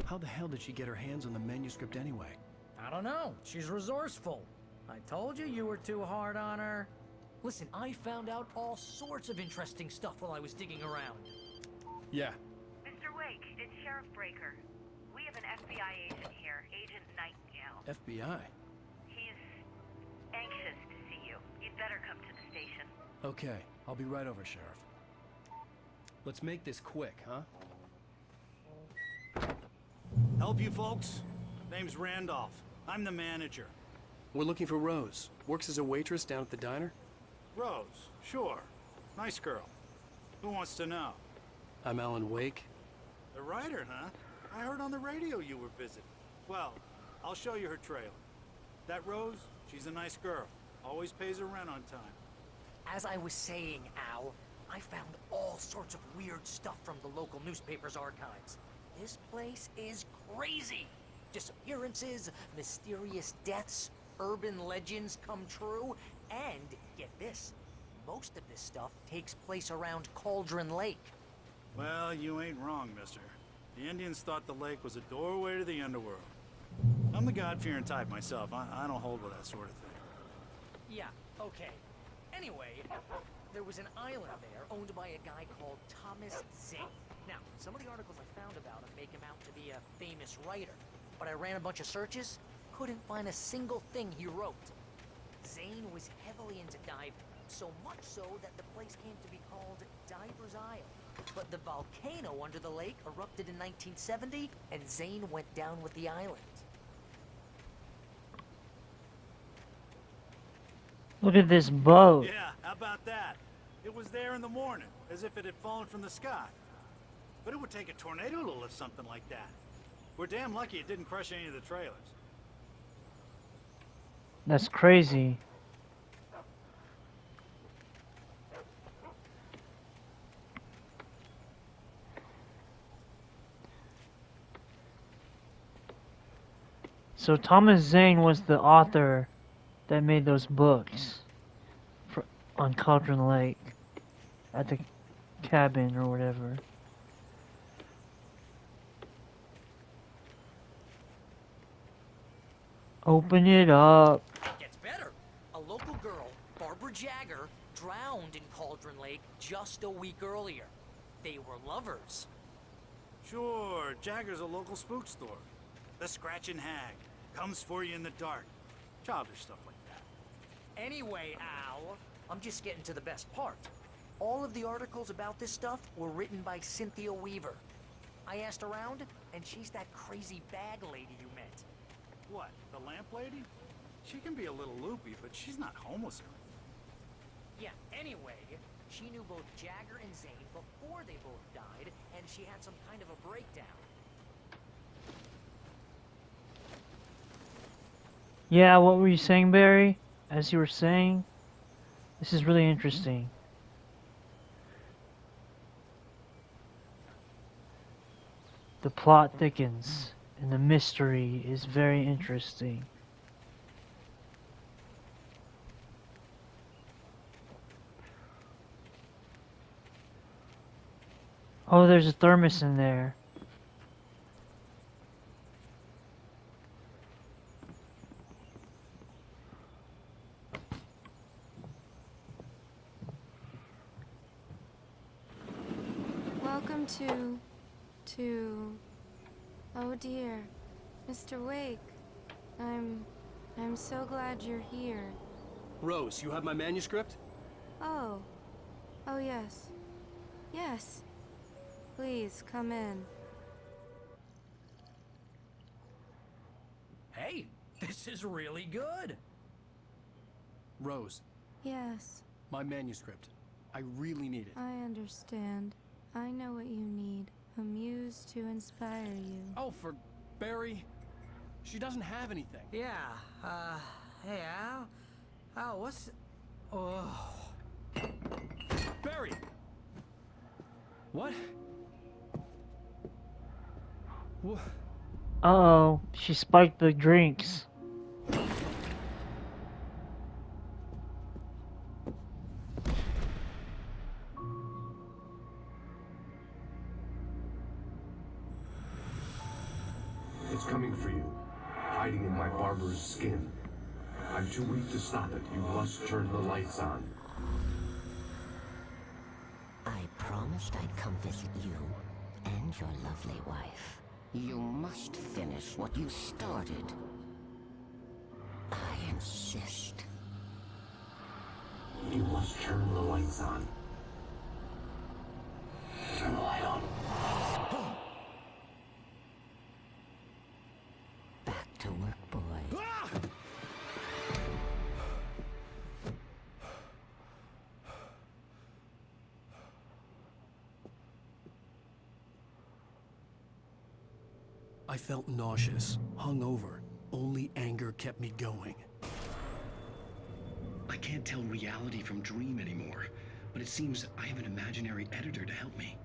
How the hell did she get her hands on the manuscript anyway? I don't know. She's resourceful. I told you were too hard on her. Listen, I found out all sorts of interesting stuff while I was digging around. Yeah. Mr. Wake, it's Sheriff Breaker. We have an FBI agent here, Agent Nightingale. FBI? He's anxious to see you. You'd better come to the station. Okay, I'll be right over, Sheriff. Let's make this quick, huh? Help you folks? Name's Randolph. I'm the manager. We're looking for Rose. Works as a waitress down at the diner. Rose, sure. Nice girl. Who wants to know? I'm Alan Wake. The writer, huh? I heard on the radio you were visiting. Well, I'll show you her trailer. That Rose, she's a nice girl. Always pays her rent on time. As I was saying, Al, I found all sorts of weird stuff from the local newspaper's archives. This place is crazy. Disappearances, mysterious deaths, urban legends come true, and get this, most of this stuff takes place around Cauldron Lake. Well, you ain't wrong, mister. The Indians thought the lake was a doorway to the underworld. I'm the God-fearing type myself. I don't hold with that sort of thing. Yeah, okay. Anyway, there was an island there owned by a guy called Thomas Zane. Now, some of the articles I found about him make him out to be a famous writer, but I ran a bunch of searches, couldn't find a single thing he wrote. Zane was heavily into diving, so much so that the place came to be called Diver's Isle. But the volcano under the lake erupted in 1970, and Zane went down with the island. Look at this boat. Yeah, how about that? It was there in the morning, as if it had fallen from the sky. But it would take a tornado to lift something like that. We're damn lucky it didn't crush any of the trailers. That's crazy. So Thomas Zane was the author that made those books on Cauldron Lake at the cabin or whatever. Open it up. It gets better. A local girl, Barbara Jagger, drowned in Cauldron Lake just a week earlier. They were lovers. Sure, Jagger's a local spook store. The Scratching Hag. Comes for you in the dark. Childish stuff like that. Anyway, Al, I'm just getting to the best part. All of the articles about this stuff were written by Cynthia Weaver. I asked around, and she's that crazy bag lady you met. What, the lamp lady? She can be a little loopy, but she's not homeless or anything. Yeah, anyway, she knew both Jagger and Zane before they both died, and she had some kind of a breakdown. Yeah, what were you saying, Barry? As you were saying, this is really interesting. The plot thickens, and the mystery is very interesting. Oh, there's a thermos in there. Welcome to... Oh dear, Mr. Wake. I'm so glad you're here. Rose, you have my manuscript? Oh. Oh yes. Yes. Please, come in. Hey, this is really good. Rose, Yes, my manuscript. I really need it. I understand. I know what you need. A muse to inspire you. Oh, for Barry. She doesn't have anything. Yeah, hey, Al? Al, what's... Oh... Barry! What? Uh-oh, she spiked the drinks. It's coming for you, hiding in my barber's skin. I'm too weak to stop it. You must turn the lights on. I promised I'd come visit you and your lovely wife. You must finish what you started. I insist. You must turn the lights on. Turn the light on. Back to work, boy. I felt nauseous, hungover. Only anger kept me going. I can't tell reality from dream anymore, but it seems I have an imaginary editor to help me.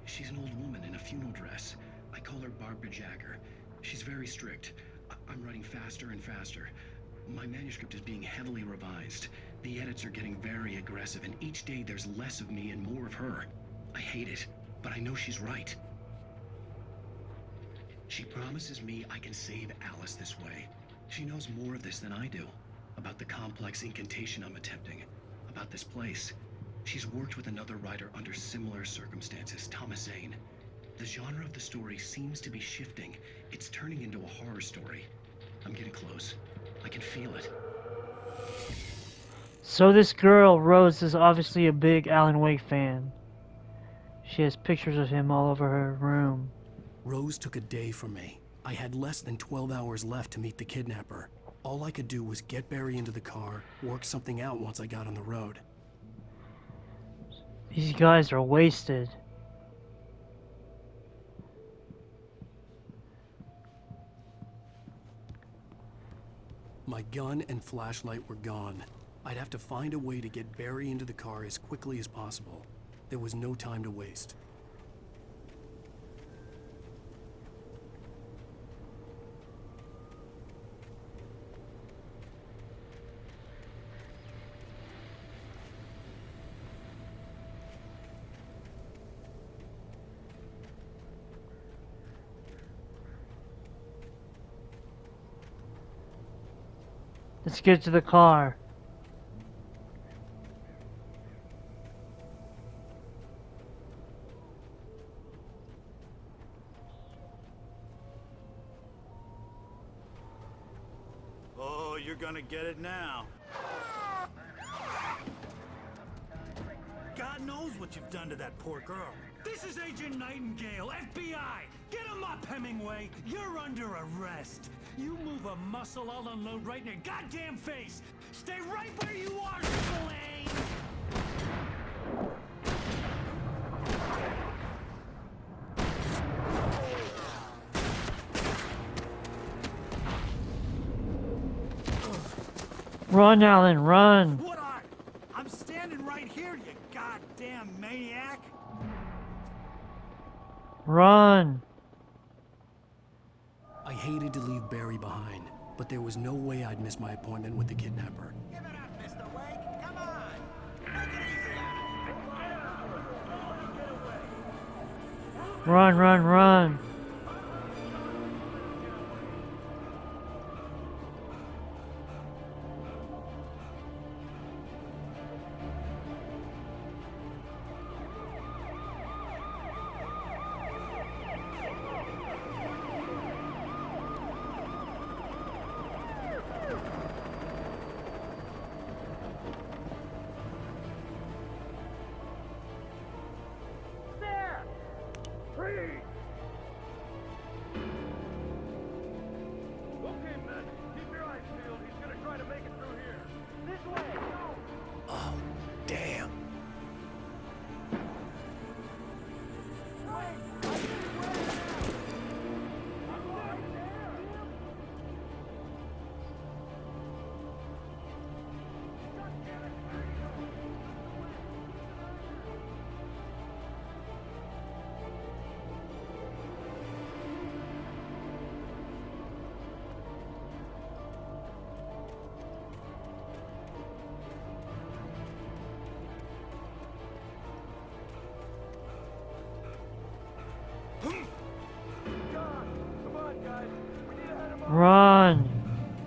She's an old woman in a funeral dress. I call her Barbara Jagger. She's very strict. I'm writing faster and faster. My manuscript is being heavily revised. The edits are getting very aggressive, and each day there's less of me and more of her. I hate it, but I know she's right. She promises me I can save Alice this way. She knows more of this than I do. About the complex incantation I'm attempting. About this place. She's worked with another writer under similar circumstances, Thomas Zane. The genre of the story seems to be shifting. It's turning into a horror story. I'm getting close. I can feel it. So this girl, Rose, is obviously a big Alan Wake fan. She has pictures of him all over her room. Rose took a day from me. I had less than 12 hours left to meet the kidnapper. All I could do was get Barry into the car, work something out once I got on the road. These guys are wasted. My gun and flashlight were gone. I'd have to find a way to get Barry into the car as quickly as possible. There was no time to waste. Let's get to the car. Oh, you're gonna get it now. God knows what you've done to that poor girl. This is Agent Nightingale, FBI! Get him up, Hemingway! You're under arrest! You move a muscle, I'll unload right in your goddamn face! Stay right where you are, Spillane! Run, Alan, run! What are? I'm standing right here, you goddamn maniac! Run! I hated to leave Barry behind, but there was no way I'd miss my appointment with the kidnapper. Give it up, Mr. Wake! Come on! Make it easy on Run, run, run!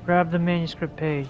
Grab the manuscript page.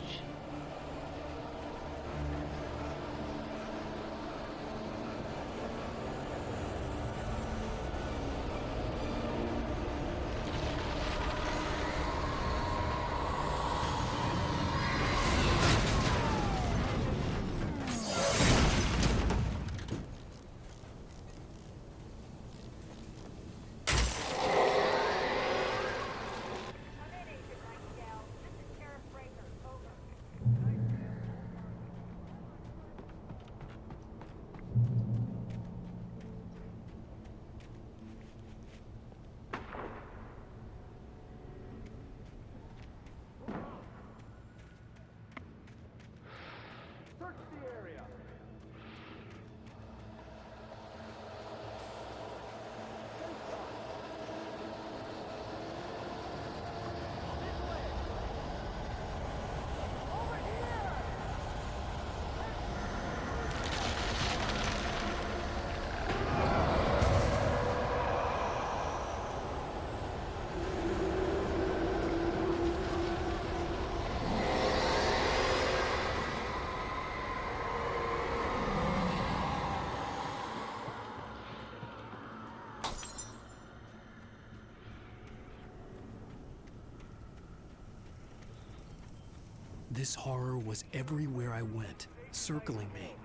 This horror was everywhere I went, circling me.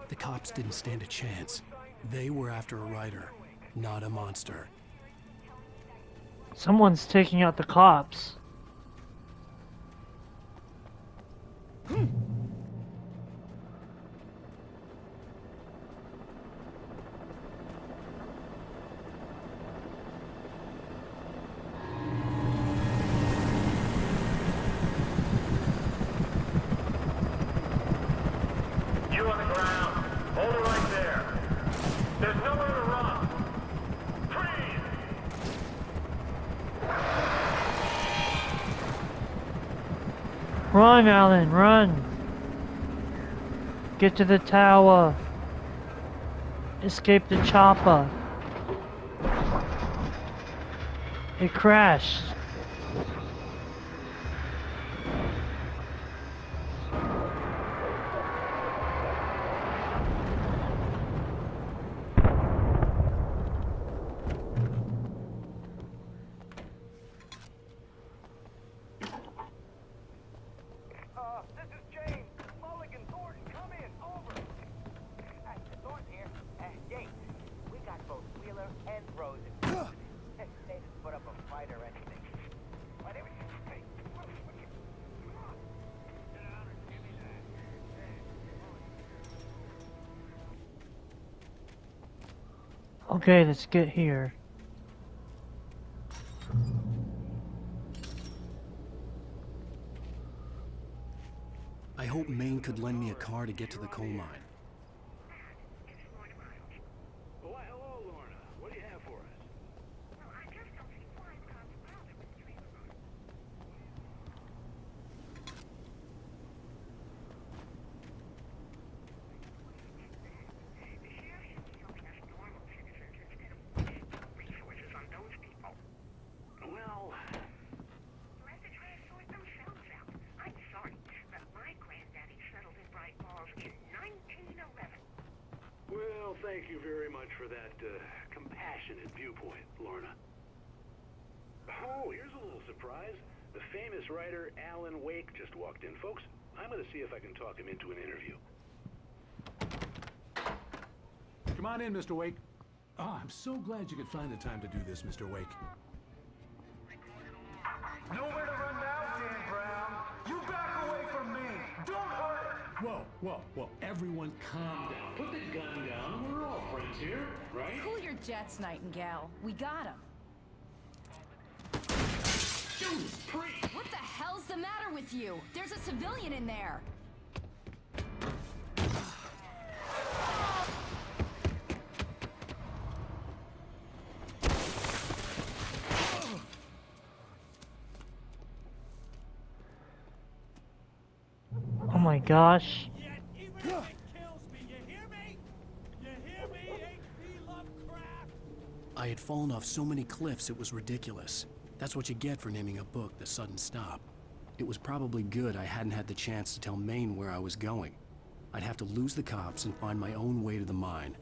The cops didn't stand a chance. They were after a writer, not a monster. Someone's taking out the cops. You on the ground. Hold it right there. There's nowhere to run. Freeze! Run, Alan, run! Get to the tower. Escape the chopper. It crashed. This is James. Mulligan, Thornton, come in. Over. Thornton here. James, we got both Wheeler and Rose in. They didn't put up a fight or anything. Whatever you say. Get out and give me that. Okay, let's get here. I hope Maine could lend me a car to get to the coal mine. Why, hello, Lorna. What do you have for us? Well, I just don't see why the cops allowed him to dream about it. The sheriff should be helping us normal citizens instead of wasting resources on those people. Well, Let the trash sort themselves out. I'm sorry, but my granddaddy settled in Bright Falls in 1911. well, thank you very much for that compassionate viewpoint, Lorna. Oh, here's a little surprise. The famous writer Alan Wake just walked in. Folks, I'm going to see if I can talk him into an interview. Come on in, Mr. Wake. Oh, I'm so glad you could find the time to do this, Mr. Wake. Nowhere to run now, Dan Brown. You back away from me. Don't hurt it. Whoa. Everyone calm down. Put the gun down. We're all friends here, right? Cool your jets, Nightingale. We got him. Judas Priest! What the hell's the matter with you? There's a civilian in there. Oh my gosh. Yet, even if it kills me, you hear me? You hear me, H.P. Lovecraft? I had fallen off so many cliffs it was ridiculous. That's what you get for naming a book The Sudden Stop. It was probably good I hadn't had the chance to tell Maine where I was going. I'd have to lose the cops and find my own way to the mine.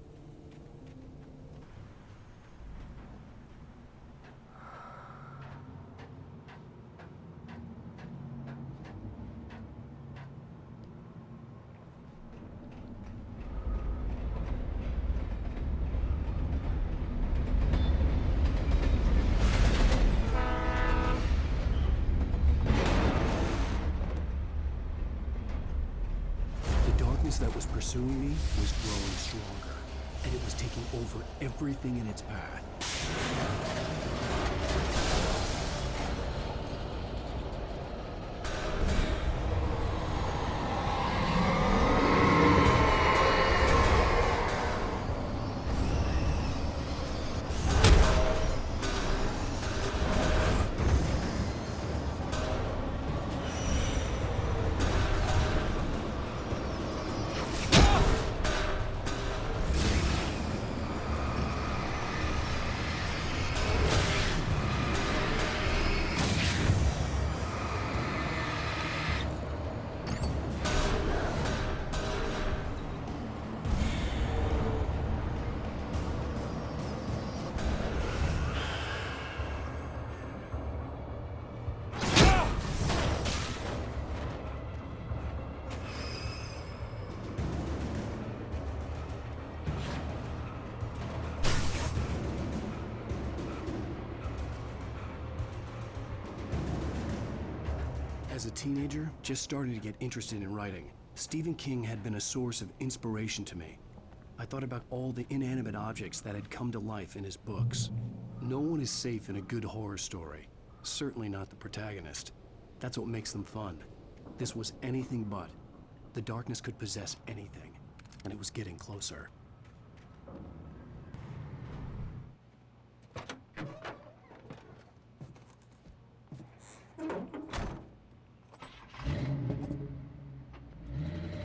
That was pursuing me was growing stronger, and it was taking over everything in its path. As a teenager, just starting to get interested in writing, Stephen King had been a source of inspiration to me. I thought about all the inanimate objects that had come to life in his books. No one is safe in a good horror story. Certainly not the protagonist. That's what makes them fun. This was anything but. The darkness could possess anything, and it was getting closer.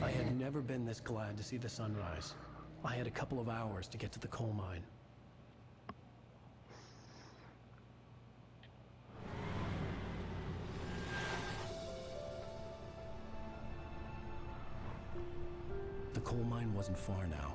I had never been this glad to see the sunrise. I had a couple of hours to get to the coal mine. The coal mine wasn't far now.